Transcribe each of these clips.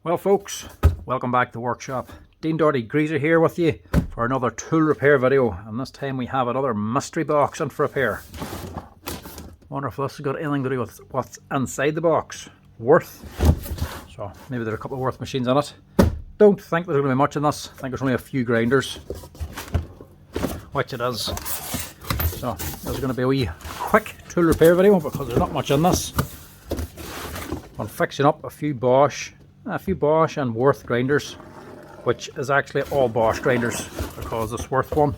Well folks, welcome back to the workshop. Dean Doherty Greaser here with you for another tool repair video, and this time we have another mystery box in for repair. Wonder if this has got anything to do with what's inside the box. Wurth. So maybe there are a couple of Wurth machines in it. Don't think there's going to be much in this. I think there's only a few grinders, which it is. So this is going to be a wee quick tool repair video because there's not much in this. I'm fixing up a few Bosch and Wurth grinders, which is actually all Bosch grinders because this Wurth one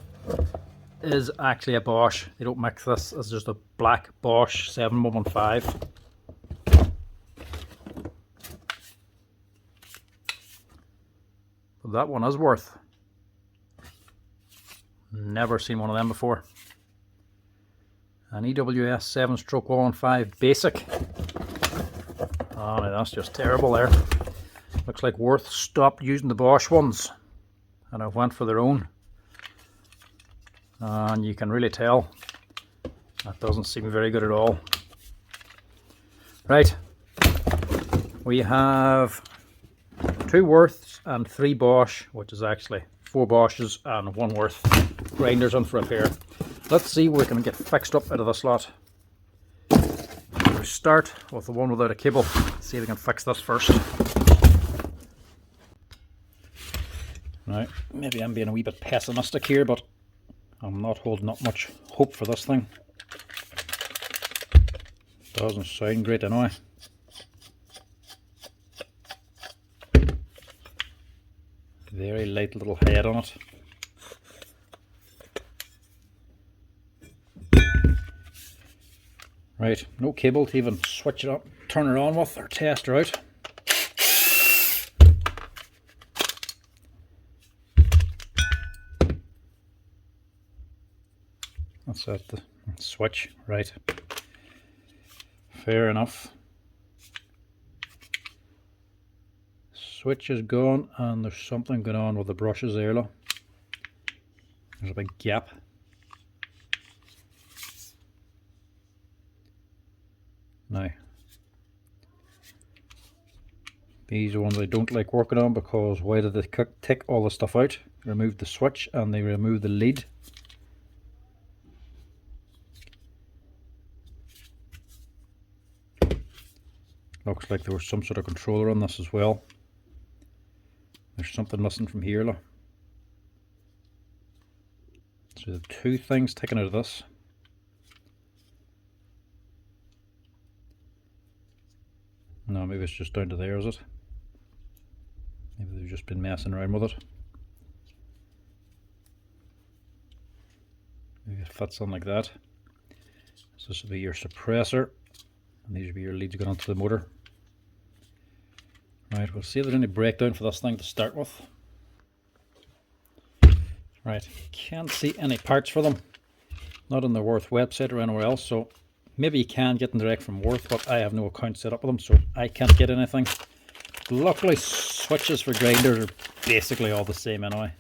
is actually a Bosch. They don't mix this as just a black Bosch 7115. But that one is Wurth. Never seen one of them before. An EWS 7/115 basic. Oh, no, that's just terrible there. Looks like Wurth stopped using the Bosch ones and have went for their own. And you can really tell that doesn't seem very good at all. Right, we have 2 Wurths and 3 Bosch, which is actually 4 Bosches and 1 Wurth grinders in for repair. Let's see what we can get fixed up out of this lot. We'll start with the one without a cable. See if we can fix this first. Now, maybe I'm being a wee bit pessimistic here, but I'm not holding up much hope for this thing. Doesn't sound great anyway. Very light little head on it. Right, no cable to even switch it up, turn it on with, or test her out. That's at the switch, right. Fair enough. Switch is gone, and there's something going on with the brushes there, look. There's a big gap. Now, these are ones I don't like working on because why did they take all the stuff out? Remove the switch and they remove the lead. Looks like there was some sort of controller on this as well. There's something missing from here, look. So the 2 things taken out of this. No, maybe it's just down to there, is it? Maybe they've just been messing around with it. Maybe it fits on like that. So this will be your suppressor, and these will be your leads going onto the motor. Right, we'll see if there's any breakdown for this thing to start with. Right, can't see any parts for them. Not on the Wurth website or anywhere else, so maybe you can get them direct from Wurth, but I have no account set up with them, so I can't get anything. Luckily, switches for grinders are basically all the same anyway.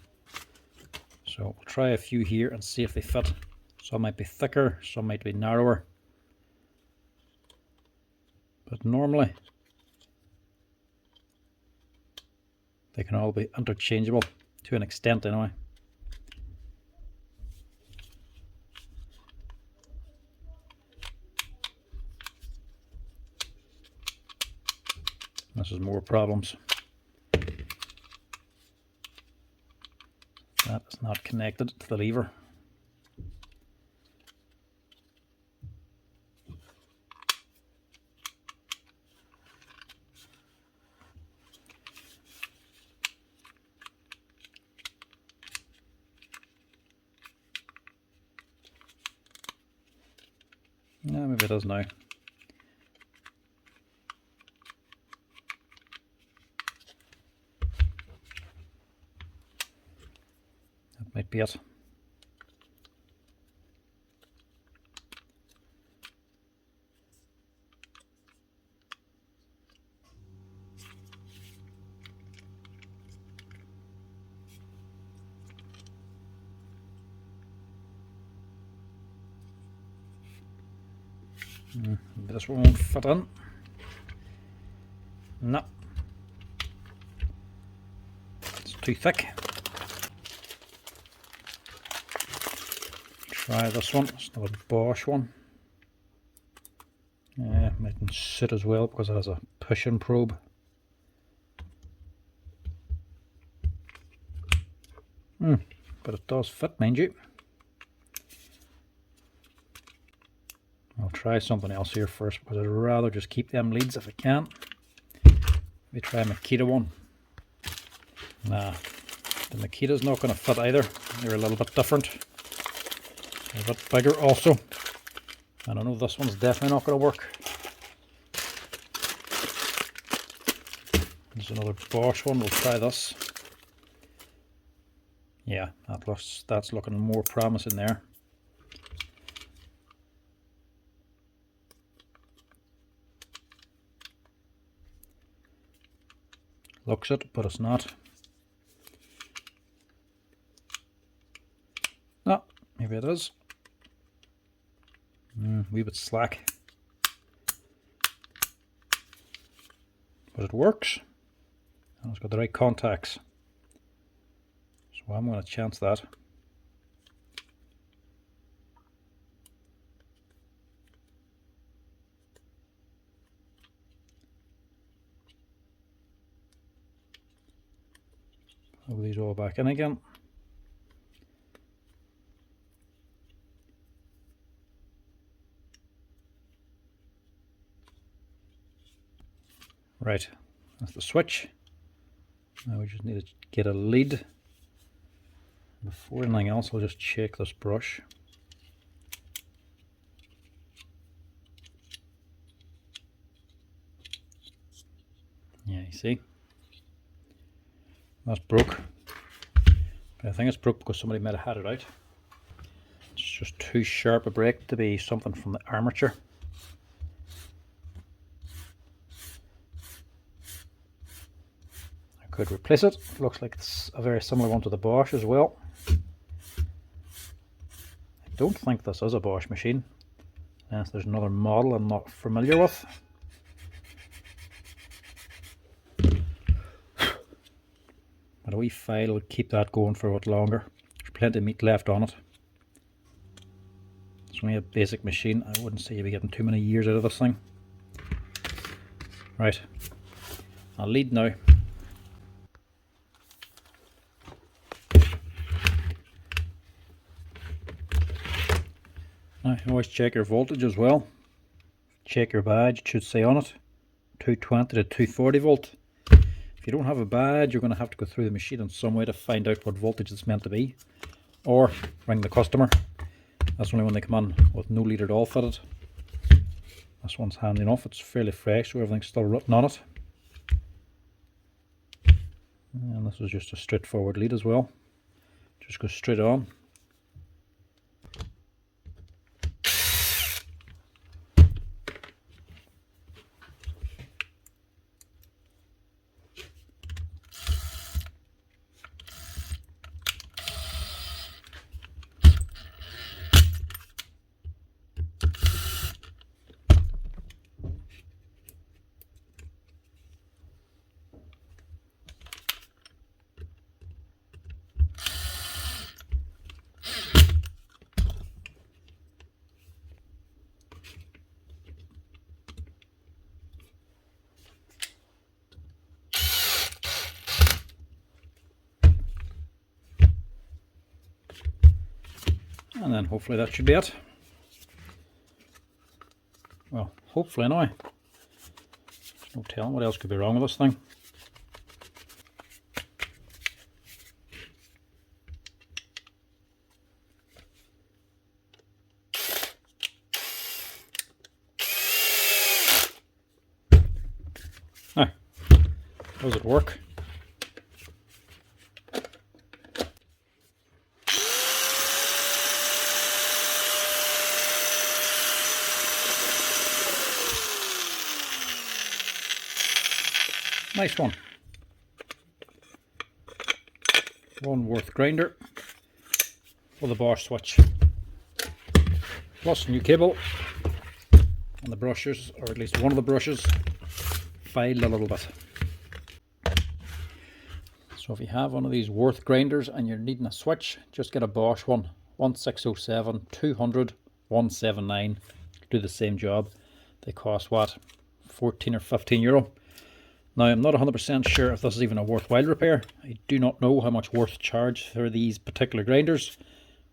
So we'll try a few here and see if they fit. Some might be thicker, some might be narrower. But normally, they can all be interchangeable to an extent anyway. This is more problems. That is not connected to the lever. No, maybe it does now. That might be it. This one won't fit in. No. too thick. Try this one. It's another Bosch one. Yeah, mightn't sit as well because it has a push-in probe. But it does fit, mind you. I'll try something else here first because I'd rather just keep them leads if I can. Maybe try a Metabo one. Nah, the Metabo's not going to fit either. They're a little bit different. They're a bit bigger also. And I know this one's definitely not going to work. There's another Bosch one. We'll try this. Yeah, that's looking more promising there. Looks it, but it's not. No, maybe it is. Wee bit slack. But it works. And it's got the right contacts. So I'm going to chance that. Move these all back in again. Right, that's the switch. Now we just need to get a lead. Before anything else, I'll just shake this brush. Yeah, you see? That's broke. But I think it's broke because somebody might have had it out. It's just too sharp a break to be something from the armature. I could replace it. It looks like it's a very similar one to the Bosch as well. I don't think this is a Bosch machine. Unless there's another model I'm not familiar with. But a wee file will keep that going for a bit longer. There's plenty of meat left on it. It's only a basic machine. I wouldn't say you'll be getting too many years out of this thing. Right, I'll lead now. Now you can always check your voltage as well. Check your badge, it should say on it 220 to 240 volt. If you don't have a badge, you're going to have to go through the machine in some way to find out what voltage it's meant to be, or ring the customer. That's only when they come in with no lead at all fitted. This one's handy enough, it's fairly fresh, so everything's still written on it. And this is just a straightforward lead as well. Just go straight on. And then hopefully that should be it. Well, hopefully now. There's no telling what else could be wrong with this thing. Now, does it work? Nice one. One Wurth grinder for the Bosch switch. Plus new cable, and the brushes, or at least one of the brushes, filed a little bit. So if you have one of these Wurth grinders and you're needing a switch, just get a Bosch one, 1607 200 179. Do the same job. They cost what, 14 or 15 euro. Now I'm not 100% sure if this is even a worthwhile repair. I do not know how much Wurth charge for these particular grinders.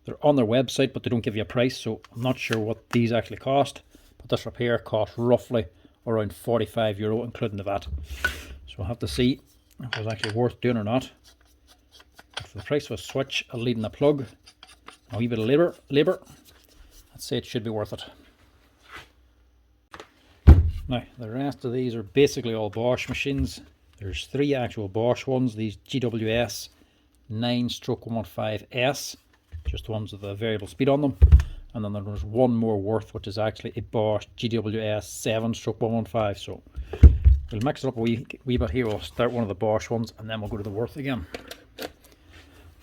They're on their website, but they don't give you a price, so I'm not sure what these actually cost. But this repair cost roughly around 45 euro, including the VAT. So I'll have to see if it was actually worth doing or not. But for the price of a switch, a lead and a plug, a wee bit of labour, I'd say it should be worth it. Now, the rest of these are basically all Bosch machines. There's 3 actual Bosch ones, these GWS 9/115S, just the ones with the variable speed on them. And then there's one more Wurth, which is actually a Bosch GWS 7/115. So we'll mix it up a wee bit here. We'll start one of the Bosch ones and then we'll go to the Wurth again.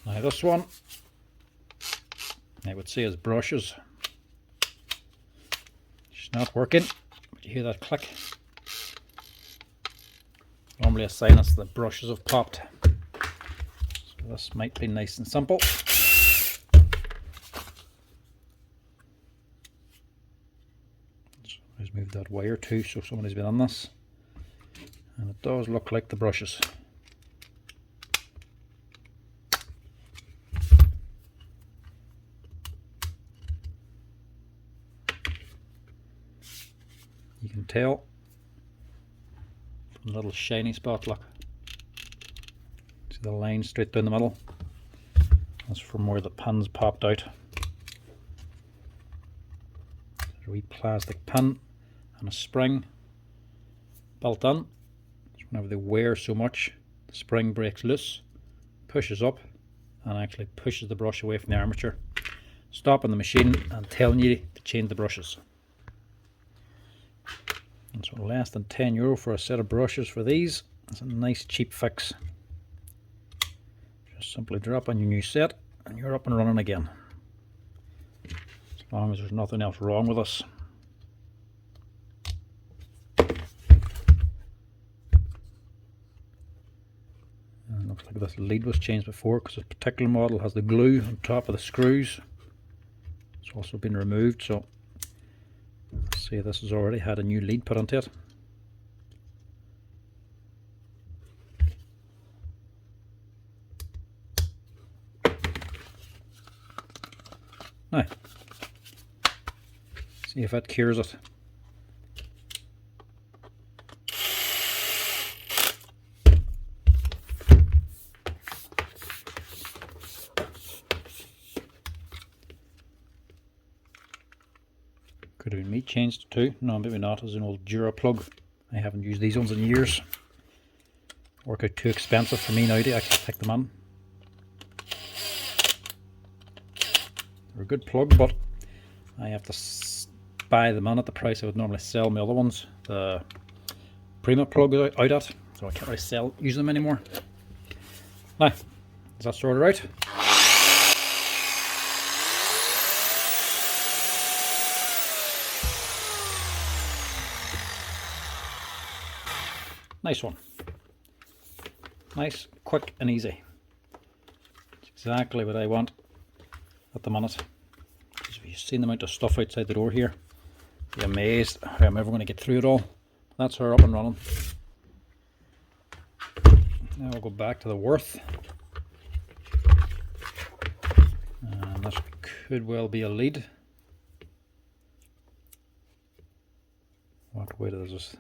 Now this one, I would say is brushes. It's not working. You hear that click? Normally a sign that the brushes have popped. So this might be nice and simple. Let's move that wire too, so somebody's been on this. And it does look like the brushes. You can tell from the little shiny spot, look. See the line straight down the middle? That's from where the pins popped out. There's a wee plastic pin and a spring built in. So whenever they wear so much, the spring breaks loose, pushes up, and actually pushes the brush away from the armature, stopping the machine and telling you to change the brushes. And so less than 10 euro for a set of brushes for these. It's a nice cheap fix. Just simply drop on your new set and you're up and running again. As long as there's nothing else wrong with us. And it looks like this lead was changed before, because this particular model has the glue on top of the screws. It's also been removed, so see, this has already had a new lead put onto it. Now, see if that cures it. Could have been me changed it too. No, maybe not. It's an old Dura plug. I haven't used these ones in years. Work out too expensive for me now to actually pick them in. They're a good plug, but I have to buy them in at the price I would normally sell my other ones. The Prima plug out at, so I can't really use them anymore. Now, is that sorted out? Nice one. Nice, quick and easy. It's exactly what I want at the minute. If you've seen the amount of stuff outside the door here, you'll be amazed how I'm ever going to get through it all. That's her up and running. Now we'll go back to the Wurth. And this could well be a lead. What weight is this?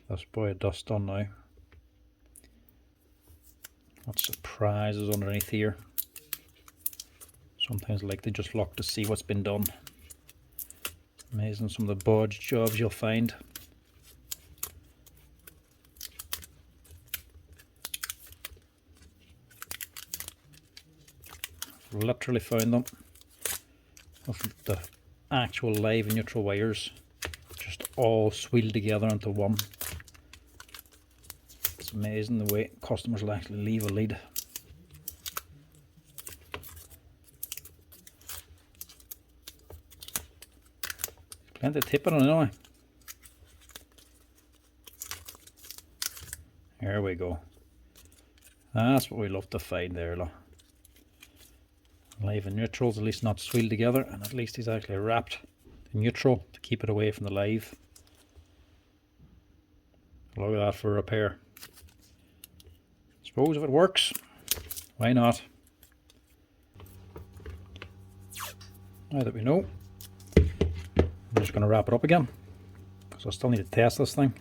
That's probably dust on now. What surprises underneath here. Sometimes I like to just look to see what's been done. Amazing some of the bodge jobs you'll find. I've literally found them with the actual live and neutral wires just all sweeled together into one. It's amazing the way customers will actually leave a lead. Plenty of tape on it anyway. There we go. That's what we love to find there, look. Live and neutrals, at least not swilled together, and at least he's actually wrapped in neutral to keep it away from the live. Look at that for a repair. Suppose if it works, why not? Now that we know, I'm just going to wrap it up again, because I still need to test this thing,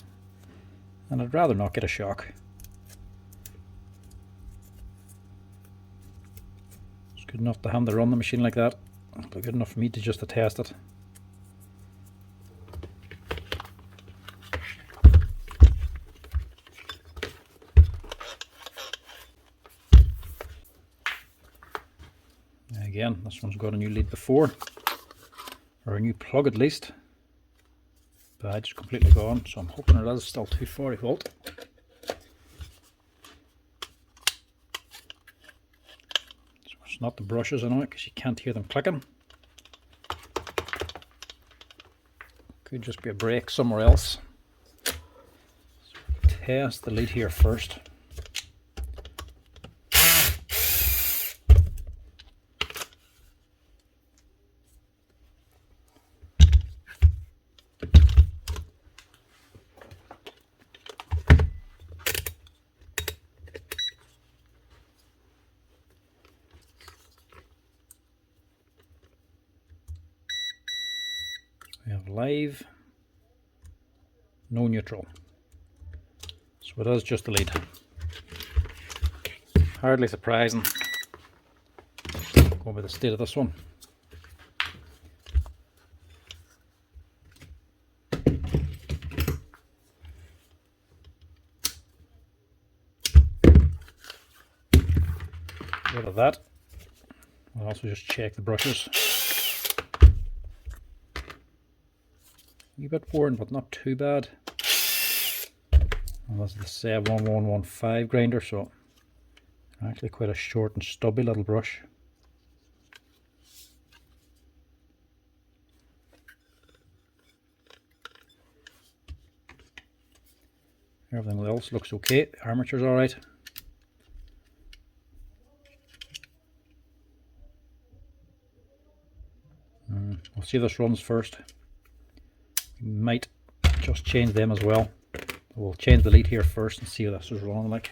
and I'd rather not get a shock. It's good enough to have to run the machine like that. It's good enough for me to just to test it. Again, this one's got a new lead before, or a new plug at least. Badge completely gone, so I'm hoping it is still 240 volt. So it's not the brushes anyway, because you can't hear them clicking. Could just be a break somewhere else. So test the lead here first. We have live, no neutral. So it is just the lead. Hardly surprising. Go by the state of this one. Rid of that. I'll also just check the brushes. A bit worn, but not too bad. And this is the 71115 grinder, so actually quite a short and stubby little brush. Everything else looks okay. Armature's alright. We'll see if this runs first. We might just change them as well. We'll change the lead here first and see how this is running like.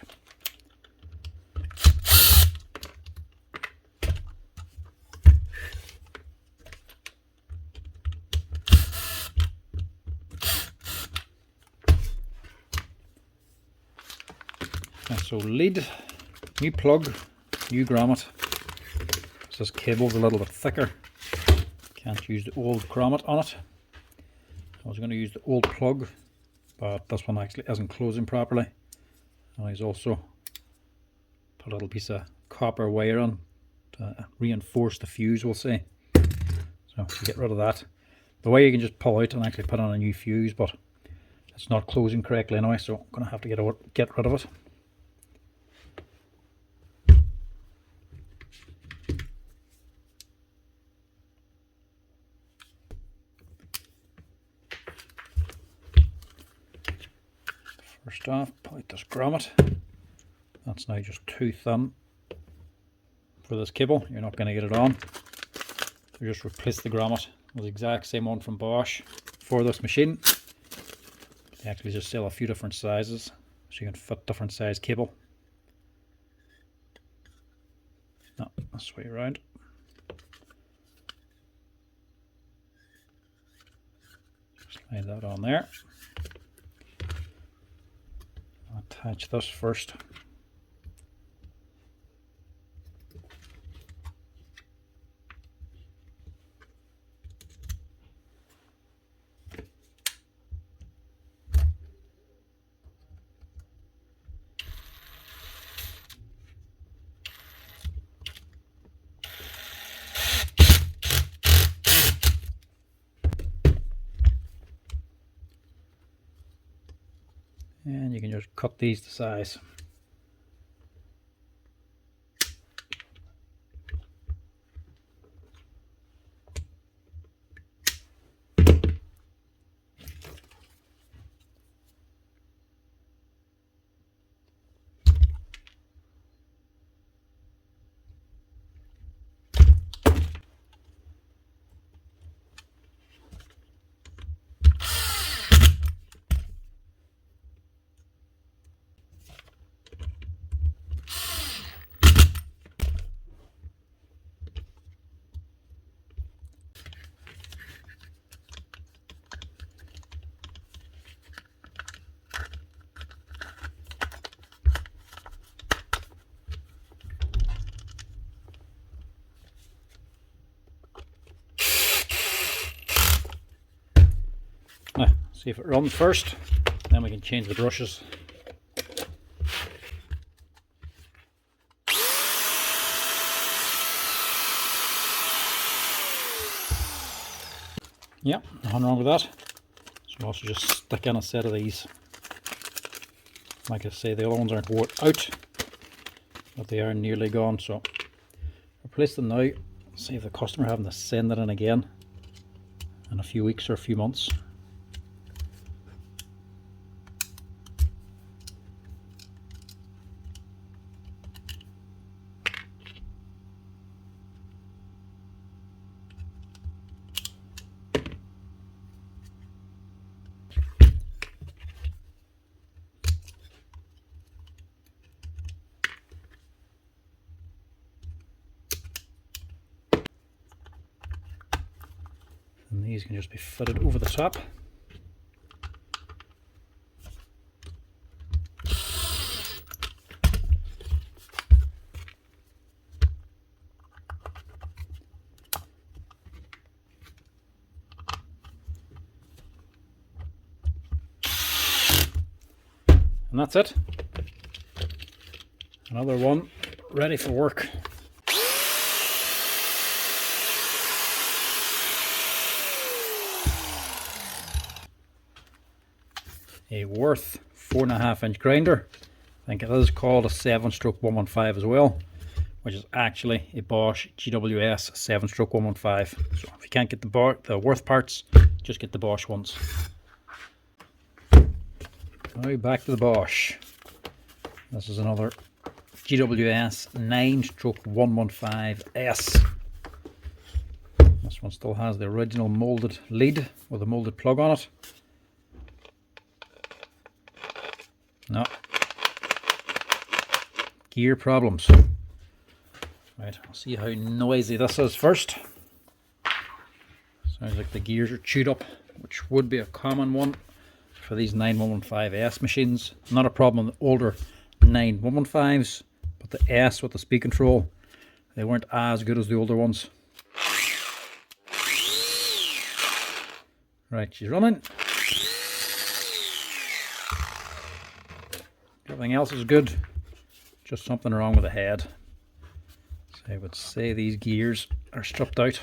So lead, new plug, new grommet. This cable's a little bit thicker. Can't use the old grommet on it. I was going to use the old plug, but this one actually isn't closing properly. And he's also put a little piece of copper wire on to reinforce the fuse, we'll say. So to get rid of that. The way you can just pull out and actually put on a new fuse, but it's not closing correctly anyway, so I'm going to have to get rid of it. First off, pull out this grommet. That's now just too thin for this cable. You're not going to get it on. So just replace the grommet with the exact same one from Bosch for this machine. They actually just sell a few different sizes, so you can fit different size cable. No, this way around. Just lay that on there. Attach this first. And you can just cut these to size. See if it runs first, then we can change the brushes. Yeah, nothing wrong with that. So we'll also just stick in a set of these. Like I say, the other ones aren't wore out, but they are nearly gone, so replace them now. Save the customer having to send it in again in a few weeks or a few months. And these can just be fitted over the top. And that's it. Another one ready for work. A Wurth 4.5-inch grinder. I think it is called a 7/115 as well, which is actually a Bosch GWS 7/115. So if you can't get the Wurth parts, just get the Bosch ones. Now back to the Bosch. This is another GWS 9/115S. This one still has the original molded lead with a molded plug on it. No. Gear problems. Right, I'll see how noisy this is first. Sounds like the gears are chewed up, which would be a common one for these 9/115S machines. Not a problem with the older 9/115s, but the S with the speed control, they weren't as good as the older ones. Right, she's running. Everything else is good, just something wrong with the head. So I would say these gears are stripped out.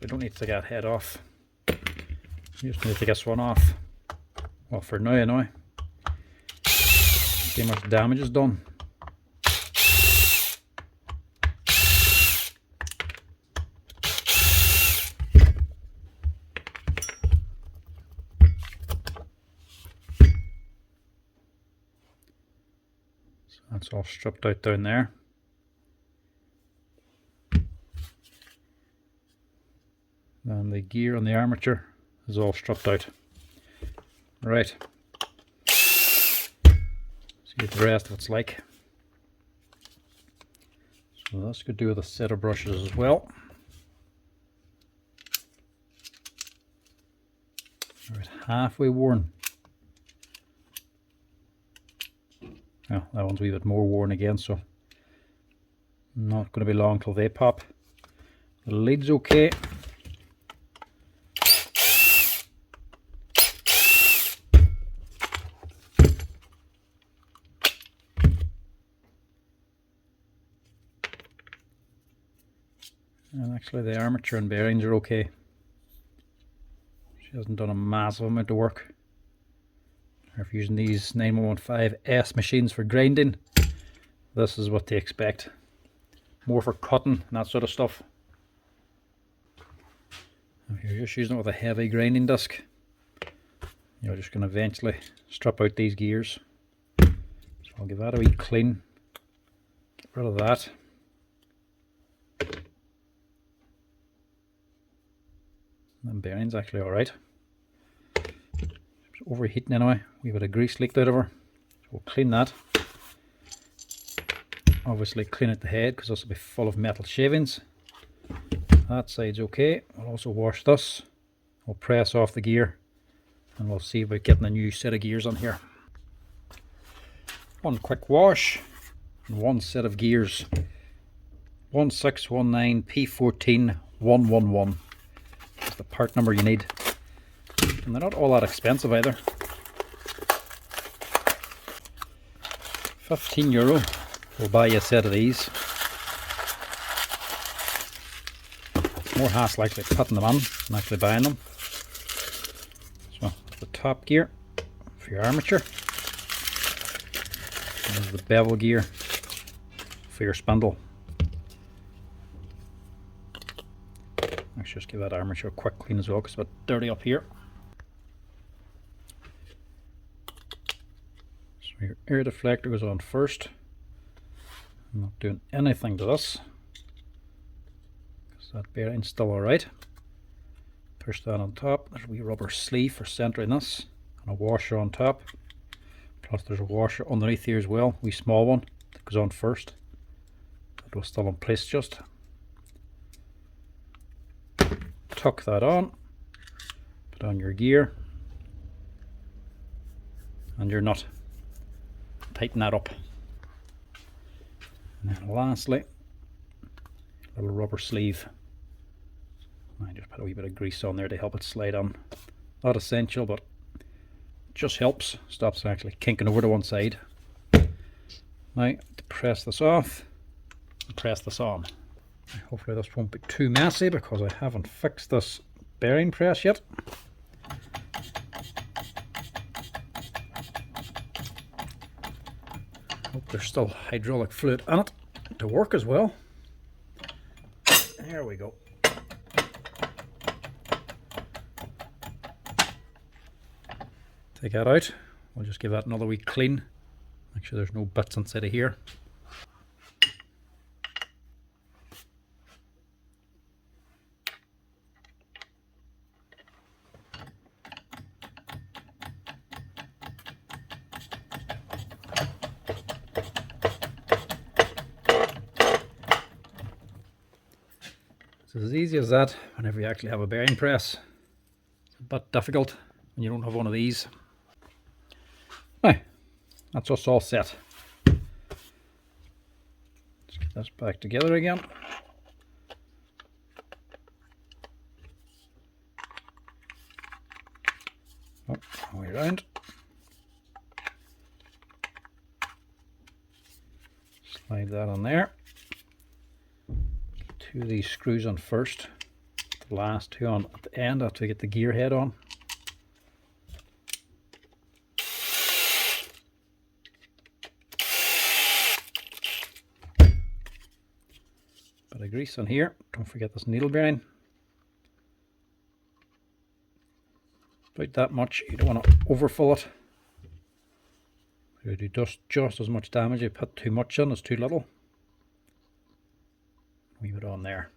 We don't need to take that head off. We just need to take this one off. Well, for now anyway. See how much damage is done. So that's all stripped out down there. And the gear on the armature is all stripped out. Right. See what the rest of it's like. So this could do with a set of brushes as well. Right, halfway worn. Well, that one's a wee bit more worn again, so not going to be long till they pop. The lid's okay. And actually the armature and bearings are okay. She hasn't done a massive amount of work. If you're using these 9/115S machines for grinding, this is what they expect. More for cutting and that sort of stuff. If you're just using it with a heavy grinding disc, you're just going to eventually strip out these gears. So I'll give that a wee clean. Get rid of that. The bearing's actually alright. It's overheating anyway. We've got a grease leaked out of her. So we'll clean that. Obviously clean out the head because this will be full of metal shavings. That side's okay. We'll also wash this. We'll press off the gear and we'll see about getting a new set of gears on here. One quick wash and one set of gears. 1619 P14 111 is the part number you need. And they're not all that expensive either. €15 will buy you a set of these. It's more hassle actually putting them on than actually buying them. So the top gear for your armature. And the bevel gear for your spindle. Let's just give that armature a quick clean as well because it's a bit dirty up here. So your air deflector goes on first. I'm not doing anything to this because that bearing's still alright. Push that on top. There's a wee rubber sleeve for centering this and a washer on top. Plus there's a washer underneath here as well, wee small one that goes on first. That was still in place just. Tuck that on, put on your gear and your nut. Tighten that up. And then lastly, a little rubber sleeve. I just put a wee bit of grease on there to help it slide on. Not essential, but it just helps. Stops it actually kinking over to one side. Now to press this off and press this on. Hopefully this won't be too messy because I haven't fixed this bearing press yet. Hope there's still hydraulic fluid in it to work as well. There we go. Take that out. We'll just give that another wee clean. Make sure there's no bits inside of here. It's as easy as that whenever you actually have a bearing press. It's a bit difficult when you don't have one of these. Now, that's us all set. Let's get this back together again. Oh, all the way around. Slide that on there. Two of these screws on first, the last two on at the end after we get the gear head on. Bit of grease on here, don't forget this needle bearing. About that much, you don't want to overfill it. You do just as much damage. You put too much in as too little. Leave it on there.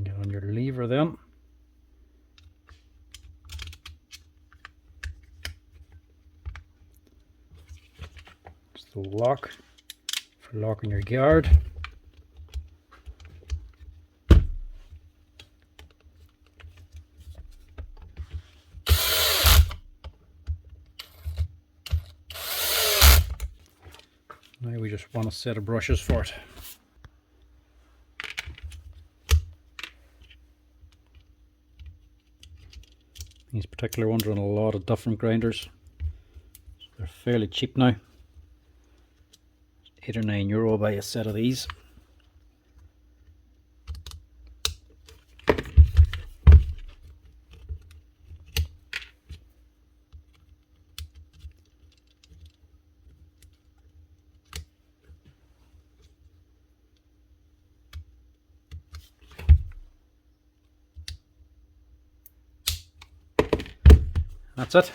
Get on your lever then. It's the lock for locking your guard. Now we just want a set of brushes for it. These particular ones are on a lot of different grinders. So they're fairly cheap now. €8 or €9 buy a set of these. That's it.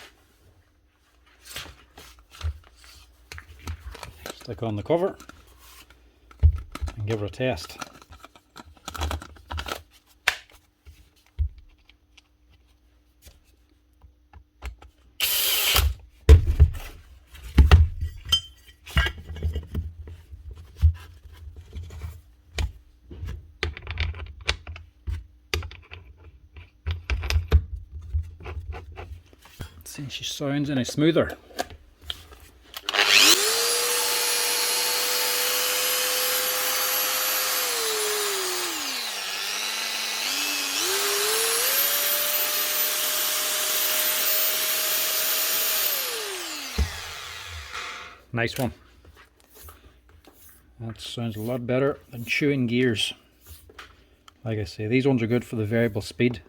Stick on the cover and give it a test. Let's see if she sounds any smoother. Nice one. That sounds a lot better than chewing gears. Like I say, these ones are good for the variable speed.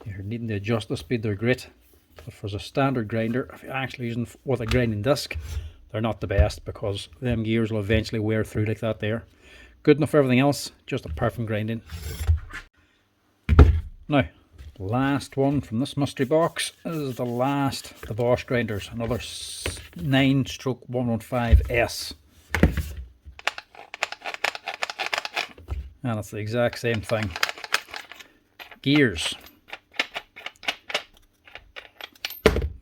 If you're needing to adjust the speed, they're great. But for a standard grinder, if you're actually using with a grinding disc, they're not the best because them gears will eventually wear through like that there. Good enough for everything else, just a perfect grinding. Now, the last one from this mystery box is the Bosch grinders, another 9/115S. And it's the exact same thing. Gears.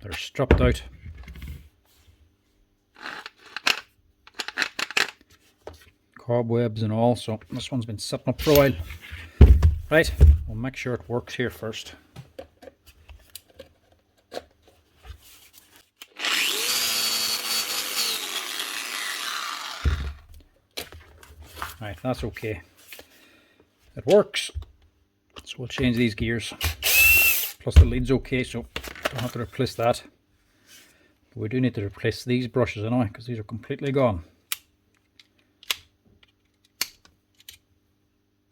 They're stripped out. Cobwebs and all, so this one's been sitting up for a while. Right, we'll make sure it works here first. Right, that's okay. It works. So we'll change these gears. Plus the lead's okay, so don't have to replace that. But we do need to replace these brushes anyway, because these are completely gone.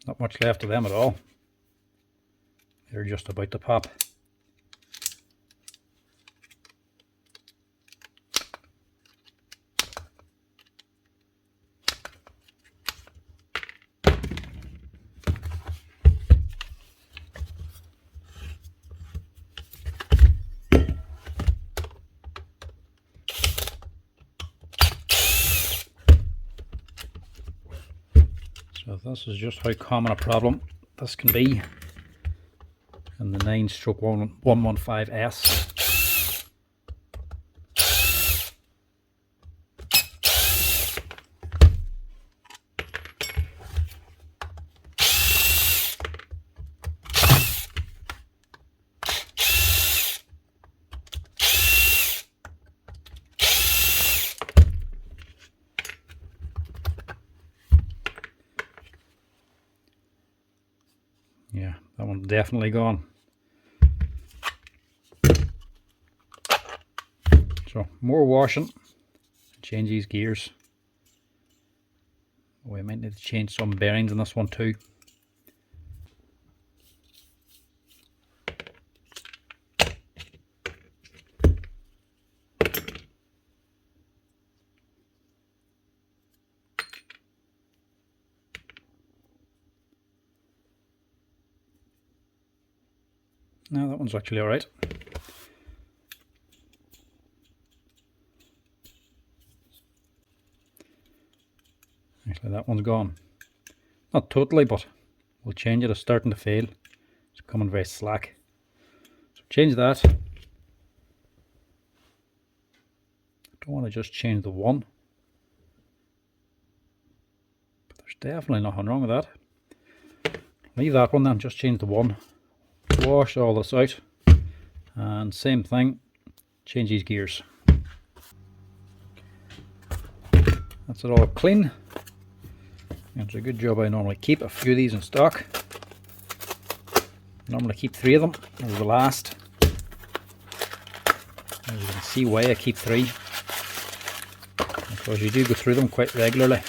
Not much left of them at all. They're just about to pop. So this is just how common a problem this can be in the 9/115S. Yeah, that one's definitely gone. So more washing, change these gears. We might need to change some bearings in this one too. No, that one's actually alright. Actually, that one's gone. Not totally, but we'll change it. It's starting to fail. It's becoming very slack. So change that. I don't want to just change the one. But there's definitely nothing wrong with that. Leave that one then, just change the one. Wash all this out. And same thing, change these gears. That's it all clean. It's a good job. I normally keep a few of these in stock. Normally keep 3 of them as the last. As you can see why I keep 3. Because you do go through them quite regularly.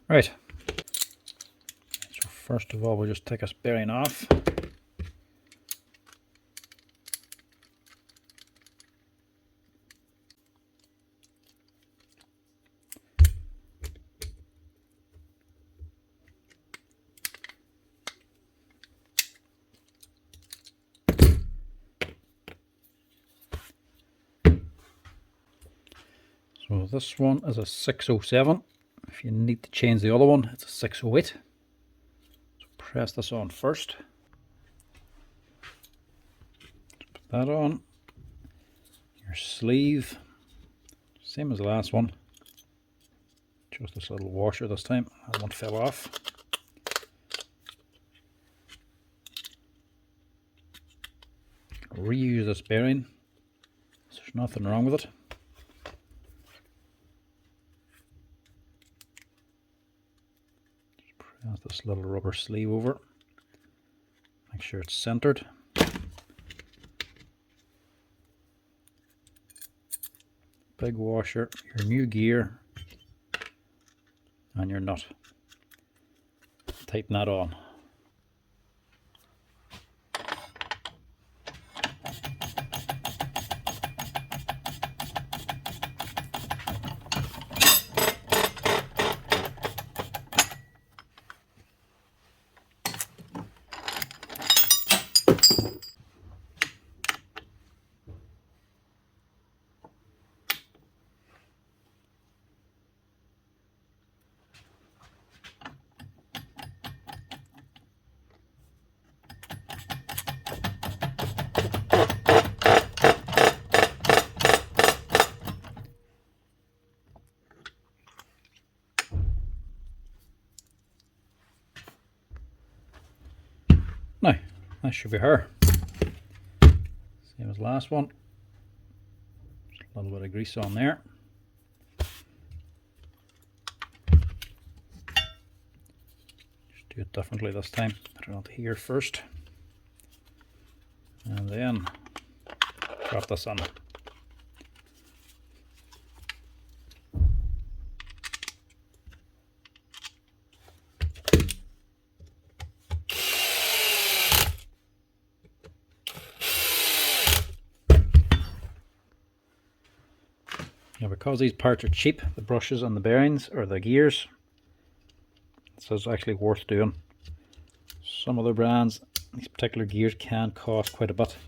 Right. So first of all, we'll just take this bearing off. So this one is a 607. If you need to change the other one, it's a 608. So press this on first. Put that on. Your sleeve, same as the last one. Just this little washer this time. That one fell off. Reuse this bearing. There's nothing wrong with it. Just press this little rubber sleeve over. Make sure it's centered. Big washer, your new gear, and your nut. Tighten that on. Now, that should be her. Same as last one. Just a little bit of grease on there. Just do it differently this time. Put it onto here first. And then drop this on. Now, because these parts are cheap, the brushes and the bearings, or the gears, this is actually worth doing. Some other brands, these particular gears can cost quite a bit.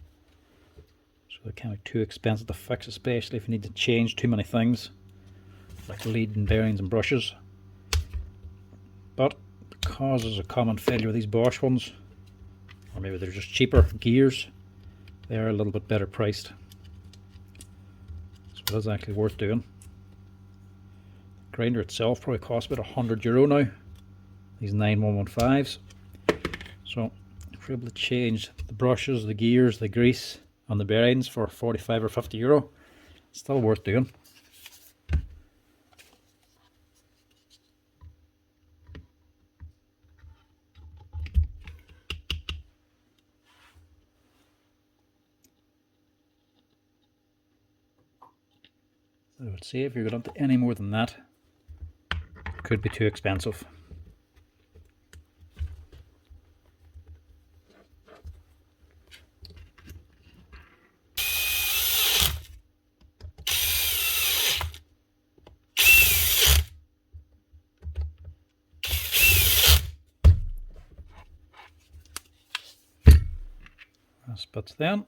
So they can be too expensive to fix, especially if you need to change too many things, like lead and bearings and brushes. But because there's a common failure with these Bosch ones, or maybe they're just cheaper gears, they are a little bit better priced. So it is actually worth doing. The grinder itself probably costs about €100 now, these 9115s. So if we're able to change the brushes, the gears, the grease and the bearings for €45 or €50, it's still worth doing. I would say if you're going up to any more than that, it could be too expensive. That's bits then.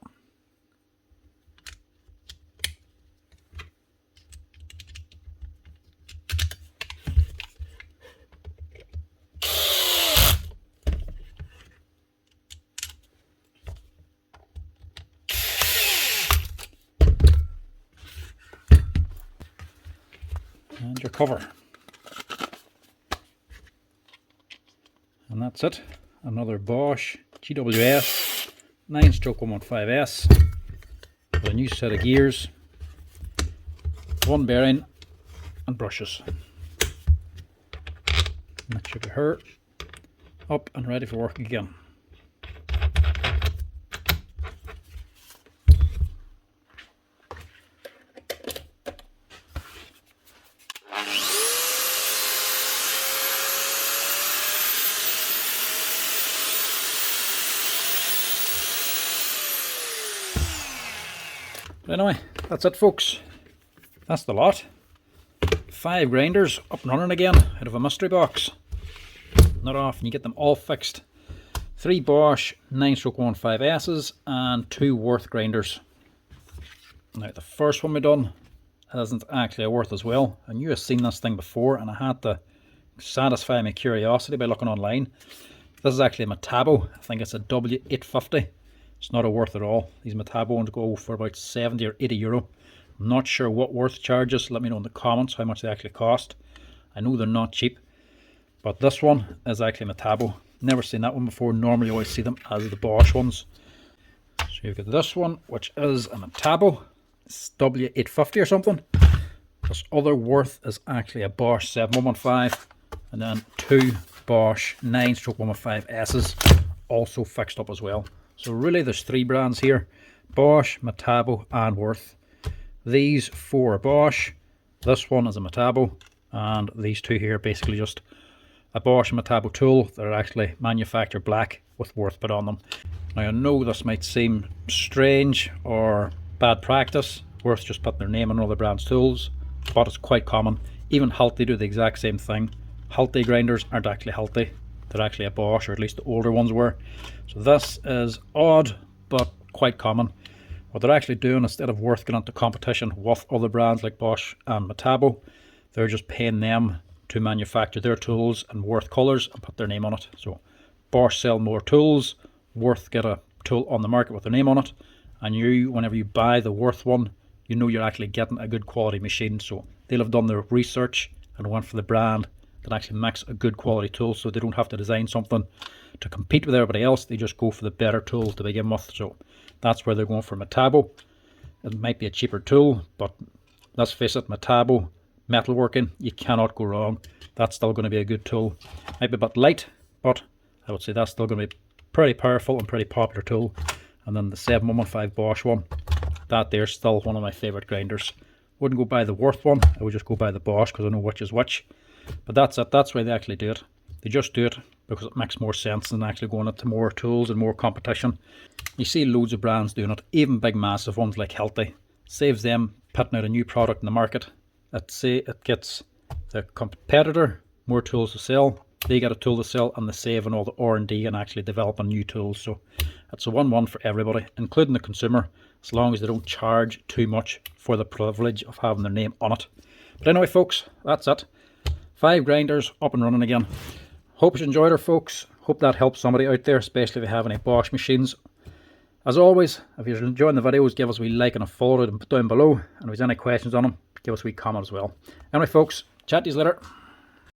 And your cover. And that's it. Another Bosch GWS 9/115S with a new set of gears, one bearing and brushes. And that should be her up and ready for work again. But anyway, that's it folks. That's the lot. 5 grinders up and running again out of a mystery box. Not often you get them all fixed. 3 Bosch 9/15S's and 2 Wurth grinders. Now the first one we done isn't actually a Wurth as well. I knew I'd seen this thing before and I had to satisfy my curiosity by looking online. This is actually a Metabo. I think it's a W850. It's not a Wurth at all. These Metabo ones go for about 70 or 80 euro. I'm not sure what Wurth charges. Let me know in the comments how much they actually cost. I know they're not cheap, but this one is actually Metabo. Never seen that one before. Normally I always see them as the Bosch ones. So you've got this one, which is a Metabo. It's W850 or something. This other Wurth is actually a Bosch 7115, and then two Bosch 9/115S's also fixed up as well. So really there's three brands here: Bosch, Metabo and Wurth. These four are Bosch, this one is a Metabo, and these two here basically just a Bosch and Metabo tool that are actually manufactured black with Wurth put on them. Now I know this might seem strange or bad practice, Wurth just putting their name on other brands' tools, but it's quite common. Even Halti do the exact same thing. Halti grinders aren't actually Halti, they're actually a Bosch, or at least the older ones were. So this is odd but quite common. What they're actually doing, instead of Wurth going into competition with other brands like Bosch and Metabo, they're just paying them to manufacture their tools in Wurth colours and put their name on it. So Bosch sell more tools, Wurth get a tool on the market with their name on it, and you, whenever you buy the Wurth one, you know you're actually getting a good quality machine. So they'll have done their research and went for the brand that actually makes a good quality tool, so they don't have to design something to compete with everybody else. They just go for the better tool to begin with. So that's where they're going for Metabo. It might be a cheaper tool, but let's face it, Metabo metalworking, you cannot go wrong. That's still going to be a good tool. Might be a bit light, but I would say that's still going to be pretty powerful and pretty popular tool. And then the 7115 Bosch one, that there's still one of my favorite grinders. Wouldn't go buy the Wurth one, I would just go buy the Bosch because I know which is which. But that's it, that's why they actually do it. They just do it because it makes more sense than actually going into more tools and more competition. You see loads of brands doing it, even big massive ones like Halti. Saves them putting out a new product in the market. Let's say it gets the competitor more tools to sell, they get a tool to sell, and they save on all the R&D and actually developing new tools. So it's a win-win for everybody, including the consumer, as long as they don't charge too much for the privilege of having their name on it. But anyway folks, that's it. 5 grinders up and running again. Hope you enjoyed it folks. Hope that helps somebody out there, especially if you have any Bosch machines. As always, if you're enjoying the videos, give us a wee like and a follow down below. And if there's any questions on them, give us a wee comment as well. Anyway folks, chat to you later.